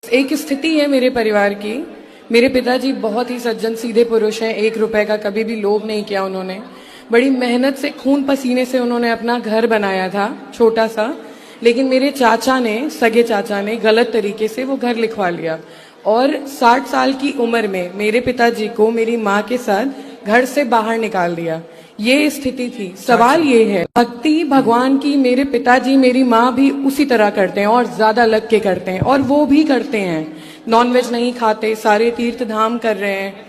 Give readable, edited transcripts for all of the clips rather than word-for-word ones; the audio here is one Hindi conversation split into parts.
एक स्थिति है मेरे परिवार की। मेरे पिताजी बहुत ही सज्जन सीधे पुरुष हैं। 1 रुपए का कभी भी लोभ नहीं किया उन्होंने। बड़ी मेहनत से खून पसीने से उन्होंने अपना घर बनाया था, छोटा सा। लेकिन मेरे चाचा ने, सगे चाचा ने गलत तरीके से वो घर लिखवा लिया और 60 साल की उम्र में मेरे पिताजी को मेरी माँ के साथ घर से बाहर निकाल दिया। ये स्थिति थी। सवाल ये है, भक्ति भगवान की मेरे पिताजी मेरी माँ भी उसी तरह करते हैं और ज्यादा लग के करते हैं, और वो भी करते हैं। नॉनवेज नहीं खाते, सारे तीर्थ धाम कर रहे हैं।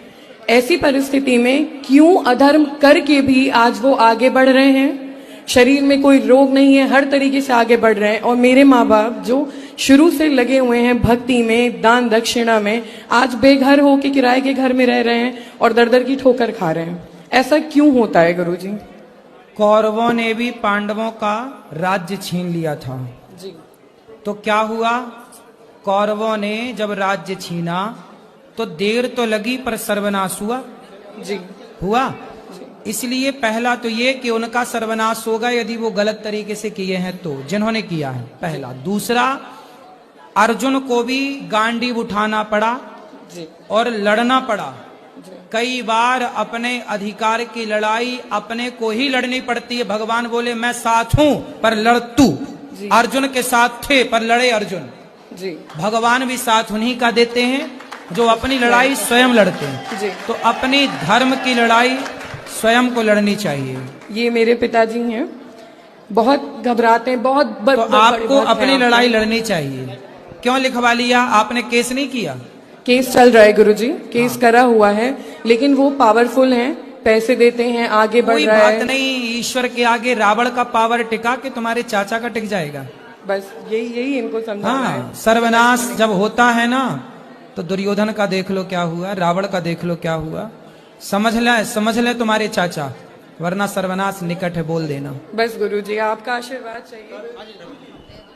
ऐसी परिस्थिति में क्यों अधर्म करके भी आज वो आगे बढ़ रहे हैं? शरीर में कोई रोग नहीं है, हर तरीके से आगे बढ़ रहे हैं। और मेरे माँ बाप जो शुरू से लगे हुए हैं भक्ति में, दान दक्षिणा में, आज बेघर होके किराए के घर में रह रहे हैं और दर दर की ठोकर खा रहे हैं। ऐसा क्यों होता है गुरुजी? कौरवों ने भी पांडवों का राज्य छीन लिया था जी। तो क्या हुआ? कौरवों ने जब राज्य छीना तो देर तो लगी पर सर्वनाश हुआ। जी। हुआ। इसलिए पहला तो ये कि उनका सर्वनाश होगा यदि वो गलत तरीके से किए हैं तो, जिन्होंने किया है, पहला। दूसरा, अर्जुन को भी गांडीव उठाना पड़ा जी। और लड़ना पड़ा। कई बार अपने अधिकार की लड़ाई अपने को ही लड़नी पड़ती है। भगवान बोले मैं साथ हूं पर लड़ तू। अर्जुन के साथ थे पर लड़े अर्जुन। जी। भगवान भी साथ उन्हीं का देते हैं जो अपनी लड़ाई स्वयं लड़ते हैं। जी। तो अपनी धर्म की लड़ाई स्वयं को लड़नी चाहिए। ये मेरे पिताजी हैं, बहुत घबराते हैं, बहुत तो आपको अपनी लड़ाई लड़नी चाहिए। क्यों लिखवा लिया आपने? केस नहीं किया? केस चल रहा है गुरुजी, केस करा हुआ है, लेकिन वो पावरफुल हैं, पैसे देते हैं, आगे बढ़ रहा है। कोई बात नहीं, ईश्वर के आगे रावण का पावर टिका कि तुम्हारे चाचा का टिक जाएगा। बस यही इनको समझाना है। सर्वनाश जब होता है ना, तो दुर्योधन का देख लो क्या हुआ, रावण का देख लो क्या हुआ। समझ ले तुम्हारे चाचा, वरना सर्वनाश निकट है, बोल देना। बस गुरुजी आपका आशीर्वाद चाहिए।